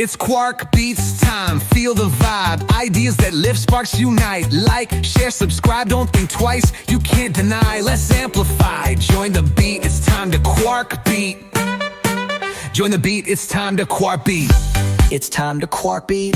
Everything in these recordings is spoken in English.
It's Quark Beats time, feel the vibe. Ideas that lift, sparks unite. Like, share, subscribe, don't think twice. You can't deny, let's amplify. Join the beat, it's time to Quark Beat. Join the beat, it's time to Quark Beat. It's time to Quark Beat.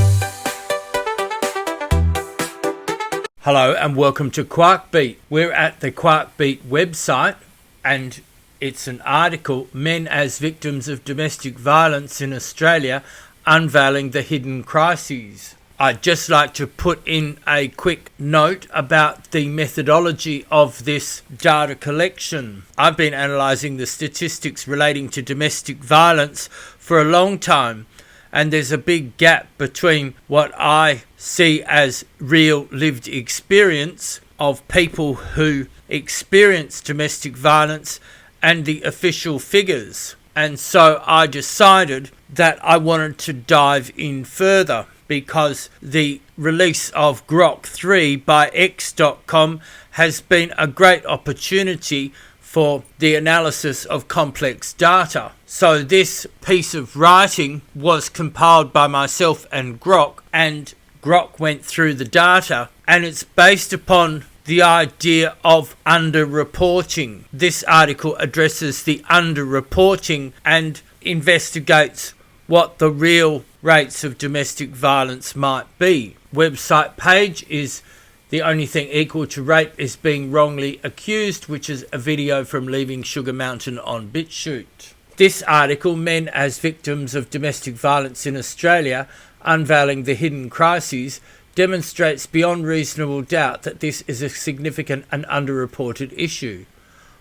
Hello and welcome to Quark Beat. We're at the Quark Beat website and it's an article, Men as Victims of Domestic Violence in Australia, Unveiling the Hidden Crisis. I'd just like to put in a quick note about the methodology of this data collection. I've been analysing the statistics relating to domestic violence for a long time, and there's a big gap between what I see as real lived experience of people who experience domestic violence and the official figures. And so I decided that I wanted to dive in further because the release of Grok 3 by X.com has been a great opportunity for the analysis of complex data. So this piece of writing was compiled by myself and Grok went through the data, and it's based upon the idea of underreporting. This article addresses the underreporting and investigates what the real rates of domestic violence might be. Website page is The Only Thing Equal to Rape is Being Wrongly Accused, which is a video from Leaving Sugar Mountain on BitChute. This article, Men as Victims of Domestic Violence in Australia, Unveiling the Hidden Crisis, demonstrates beyond reasonable doubt that this is a significant and underreported issue,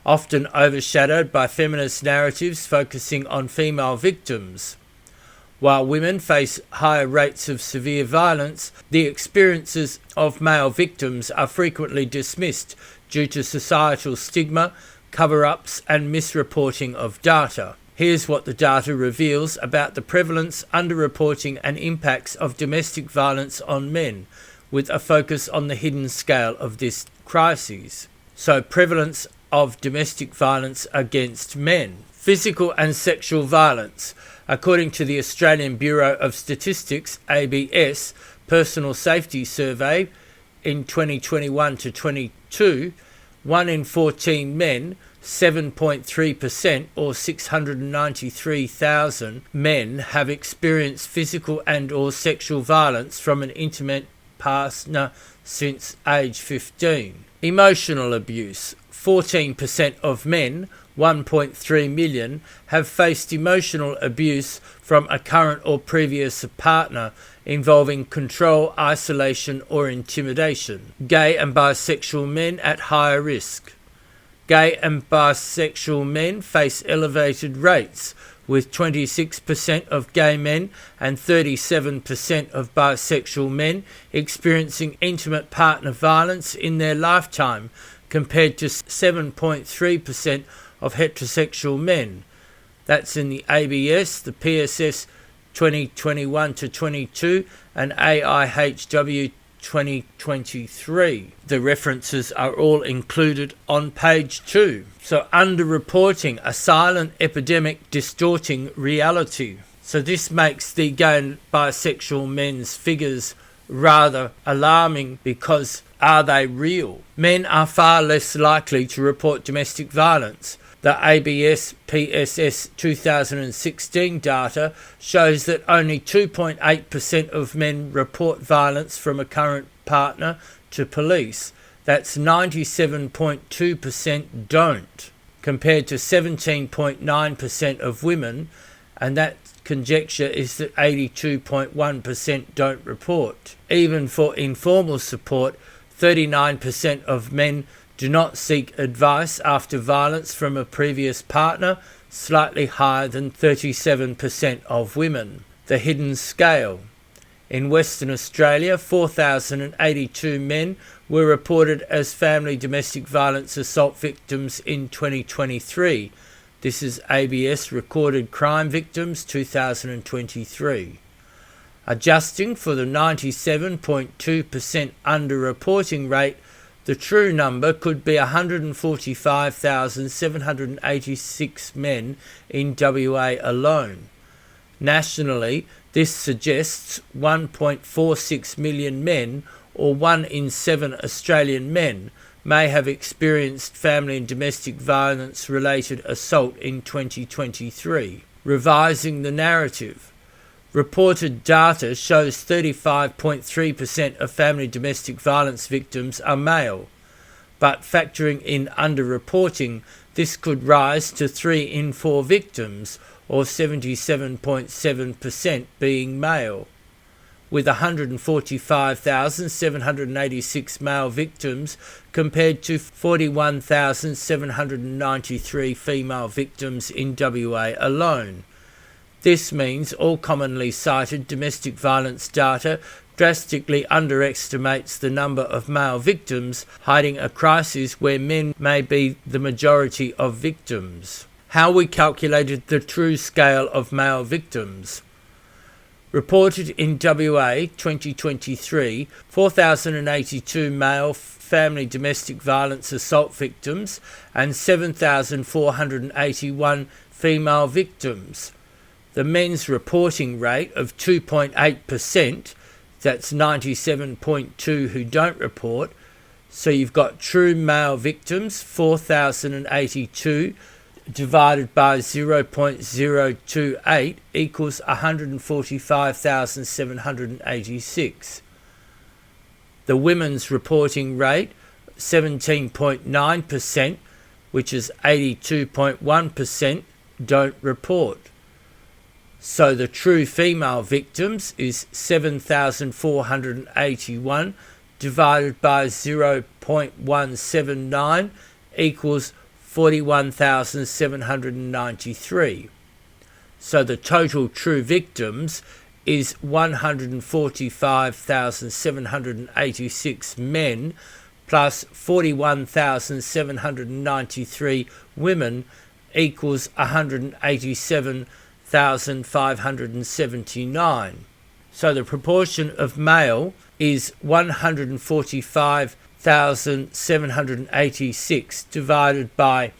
often overshadowed by feminist narratives focusing on female victims. While women face higher rates of severe violence, the experiences of male victims are frequently dismissed due to societal stigma, cover-ups and misreporting of data. Here's what the data reveals about the prevalence, underreporting and impacts of domestic violence on men, with a focus on the hidden scale of this crisis. So, prevalence of domestic violence against men. Physical and sexual violence. According to the Australian Bureau of Statistics, ABS, Personal Safety Survey in 2021 to 22, 1 in 14 men, 7.3% or 693,000 men have experienced physical and or sexual violence from an intimate partner since age 15. Emotional abuse. 14% of men, 1.3 million, have faced emotional abuse from a current or previous partner involving control, isolation or intimidation. Gay and bisexual men at higher risk. Gay and bisexual men face elevated rates, with 26% of gay men and 37% of bisexual men experiencing intimate partner violence in their lifetime, compared to 7.3% of heterosexual men. That's in the ABS, the PSS 2021 to 22 and AIHW 2023. The references are all included on page 2. So, underreporting, a silent epidemic distorting reality. So this makes the gay and bisexual men's figures rather alarming, because are they real? Men are far less likely to report domestic violence. The ABS PSS 2016 data shows that only 2.8% of men report violence from a current partner to police. That's 97.2% don't, compared to 17.9% of women, and that conjecture is that 82.1% don't report. Even for informal support, 39% of men do not seek advice after violence from a previous partner, slightly higher than 37% of women. The hidden scale. In Western Australia, 4,082 men were reported as family domestic violence assault victims in 2023. This is ABS Recorded Crime Victims 2023. Adjusting for the 97.2% underreporting rate, the true number could be 145,786 men in WA alone. Nationally, this suggests 1.46 million men, or 1 in 7 Australian men, may have experienced family and domestic violence related assault in 2023. Revising the narrative. Reported data shows 35.3% of family domestic violence victims are male, but factoring in underreporting, this could rise to 3 in 4 victims, or 77.7% being male. With 145,786 male victims compared to 41,793 female victims in WA alone. This means all commonly cited domestic violence data drastically underestimates the number of male victims, hiding a crisis where men may be the majority of victims. How we calculated the true scale of male victims. Reported in WA 2023, 4,082 male family domestic violence assault victims and 7,481 female victims. The men's reporting rate of 2.8%, that's 97.2 who don't report, so you've got true male victims, 4,082, divided by 0.028 equals 145,786. The women's reporting rate, 17.9%, which is 82.1%, don't report. So the true female victims is 7,481 divided by 0.179 equals 41,793. So the total true victims is 145,786 men plus 41,793 women equals 187,579. So the proportion of male is 145,786 divided by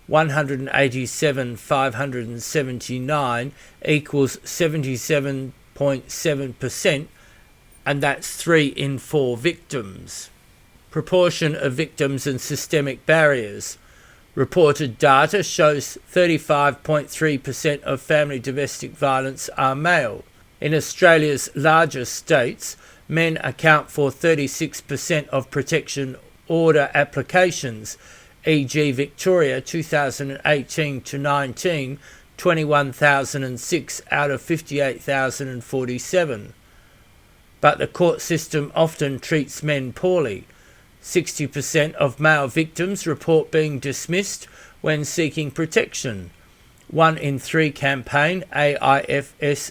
187,579 equals 77.7%, and that's 3 in 4 victims. Proportion of victims and systemic barriers. Reported data shows 35.3% of family domestic violence are male. In Australia's largest states, men account for 36% of protection order applications, e.g. Victoria 2018 to 19, 21,006 out of 58,047. But the court system often treats men poorly. 60% of male victims report being dismissed when seeking protection. 1 in 3 campaign, AIFS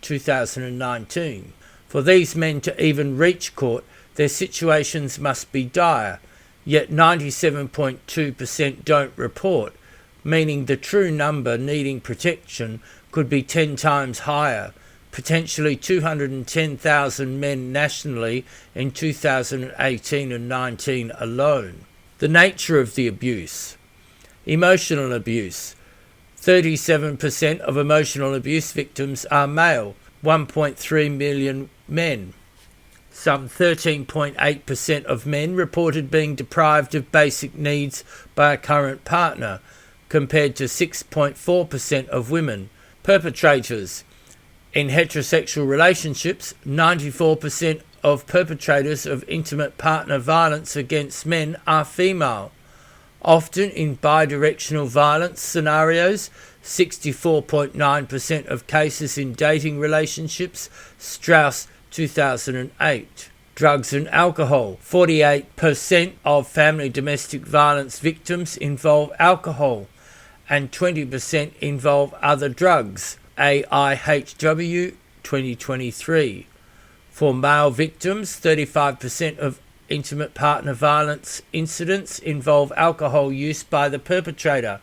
2019. For these men to even reach court, their situations must be dire, yet 97.2% don't report, meaning the true number needing protection could be 10 times higher, potentially 210,000 men nationally in 2018 and 19 alone. The nature of the abuse. Emotional abuse. 37% of emotional abuse victims are male, 1.3 million men. Some 13.8% of men reported being deprived of basic needs by a current partner, compared to 6.4% of women. Perpetrators. In heterosexual relationships, 94% of perpetrators of intimate partner violence against men are female. Often in bidirectional violence scenarios, 64.9% of cases in dating relationships, Strauss 2008. Drugs and alcohol. 48% of family domestic violence victims involve alcohol and 20% involve other drugs. AIHW 2023. For male victims, 35% of intimate partner violence incidents involve alcohol use by the perpetrator,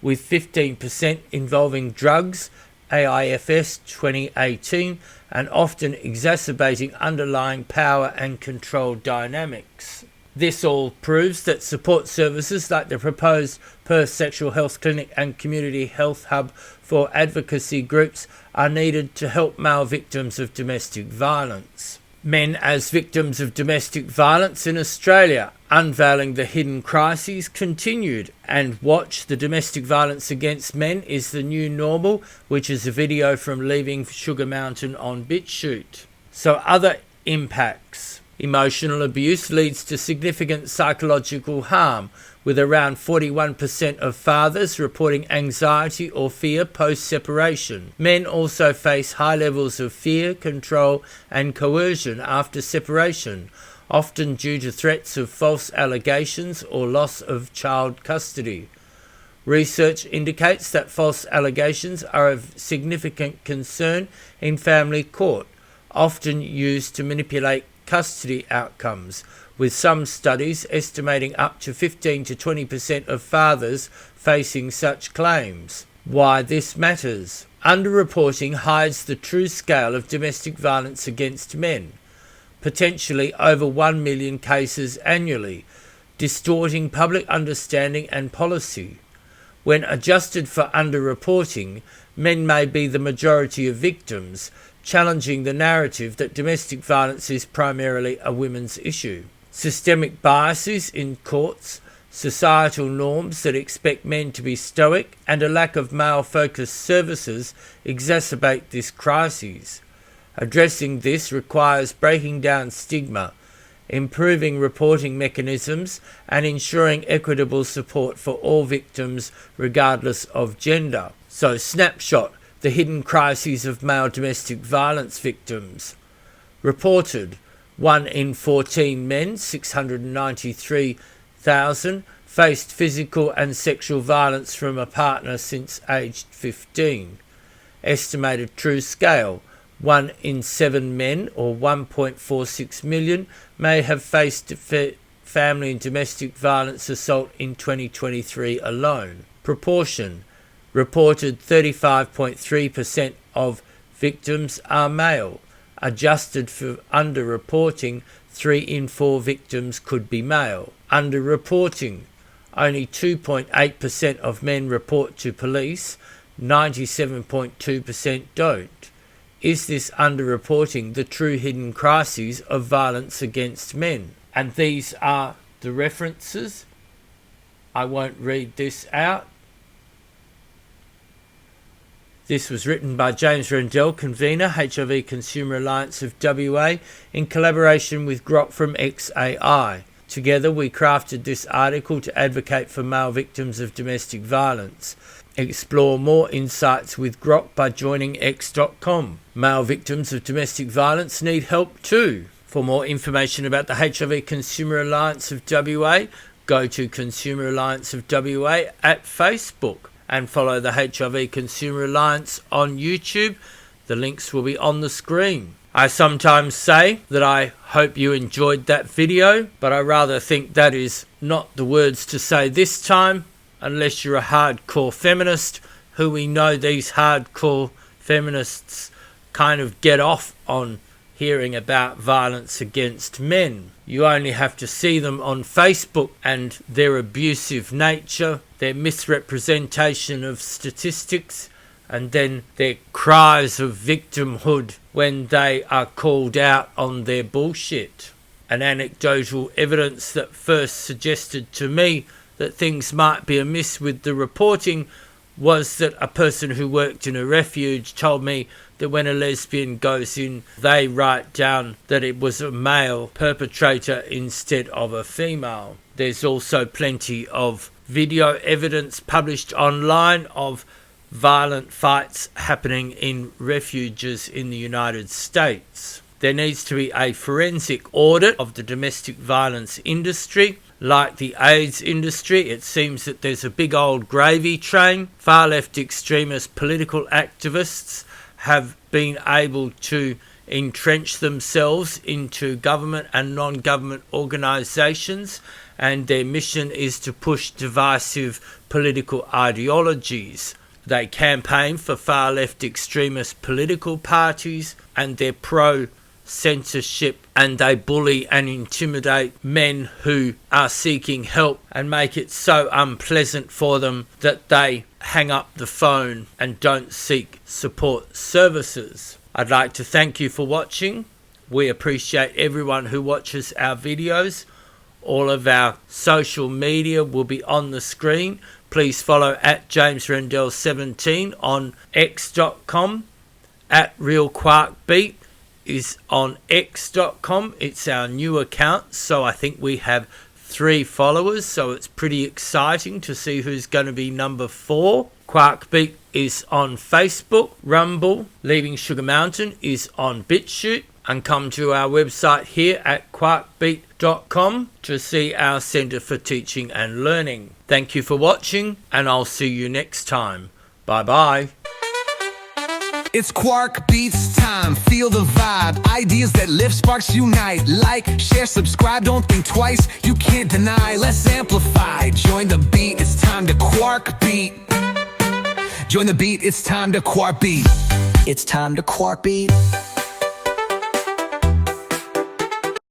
with 15% involving drugs, AIFS 2018, and often exacerbating underlying power and control dynamics. This all proves that support services like the proposed Perth Sexual Health Clinic and Community Health Hub for advocacy groups are needed to help male victims of domestic violence. Men as victims of domestic violence in Australia. Unveiling the Hidden Crisis continued, and Watch the Domestic Violence Against Men is the New Normal, which is a video from Leaving Sugar Mountain on BitChute. So other impacts. Emotional abuse leads to significant psychological harm, with around 41% of fathers reporting anxiety or fear post-separation. Men also face high levels of fear, control and coercion after separation, often due to threats of false allegations or loss of child custody. Research indicates that false allegations are of significant concern in family court, often used to manipulate custody outcomes, with some studies estimating up to 15 to 20% of fathers facing such claims. Why this matters. Underreporting hides the true scale of domestic violence against men, potentially over 1 million cases annually, distorting public understanding and policy. When adjusted for underreporting, men may be the majority of victims, challenging the narrative that domestic violence is primarily a women's issue. Systemic biases in courts, societal norms that expect men to be stoic, and a lack of male-focused services exacerbate this crisis. Addressing this requires breaking down stigma, improving reporting mechanisms, and ensuring equitable support for all victims regardless of gender. So, snapshot. The hidden crises of male domestic violence victims. Reported, 1 in 14 men, 693,000, faced physical and sexual violence from a partner since aged 15. Estimated true scale, 1 in 7 men, or 1.46 million, may have faced family and domestic violence assault in 2023 alone. Proportion. Reported 35.3% of victims are male. Adjusted for underreporting, 3 in 4 victims could be male. Underreporting. Only 2.8% of men report to police, 97.2% don't. Is this underreporting the true hidden crises of violence against men? And these are the references. I won't read this out. This was written by James Rendell, convener, HIV Consumer Alliance of WA, in collaboration with Grok from XAI. Together we crafted this article to advocate for male victims of domestic violence. Explore more insights with Grok by joining x.com. Male victims of domestic violence need help too. For more information about the HIV Consumer Alliance of WA, go to Consumer Alliance of WA at Facebook, and follow the HIV Consumer Alliance on YouTube. The links will be on the screen. I sometimes say that I hope you enjoyed that video, but I rather think that is not the words to say this time, unless you're a hardcore feminist, who we know these hardcore feminists kind of get off on hearing about violence against men. You only have to see them on Facebook and their abusive nature, their misrepresentation of statistics, and then their cries of victimhood when they are called out on their bullshit. An anecdotal evidence that first suggested to me that things might be amiss with the reporting was that a person who worked in a refuge told me that when a lesbian goes in, they write down that it was a male perpetrator instead of a female. There's also plenty of video evidence published online of violent fights happening in refuges in the United States. There needs to be a forensic audit of the domestic violence industry. Like the AIDS industry, it seems that there's a big old gravy train. Far left extremist political activists have been able to entrench themselves into government and non-government organisations, and their mission is to push divisive political ideologies. They campaign for far left extremist political parties, and they're pro censorship, and they bully and intimidate men who are seeking help and make it so unpleasant for them that they hang up the phone and don't seek support services. I'd like to thank you for watching. We appreciate everyone who watches our videos. All of our social media will be on the screen. Please follow at JamesRendell17 on x.com. At RealQuarkBeat is on x.com. It's our new account, so I think we have 3 followers, so it's pretty exciting to see who's going to be number 4. QuarkBeat is on Facebook. Rumble, Leaving Sugar Mountain is on BitChute. And come to our website here at quarkbeat.com to see our Centre for Teaching and Learning. Thank you for watching, and I'll see you next time. Bye-bye. It's Quark Beats time, feel the vibe. Ideas that lift, sparks unite. Like, share, subscribe, don't think twice. You can't deny, let's amplify. Join the beat, it's time to Quark Beat. Join the beat, it's time to Quark Beat. It's time to Quark Beat.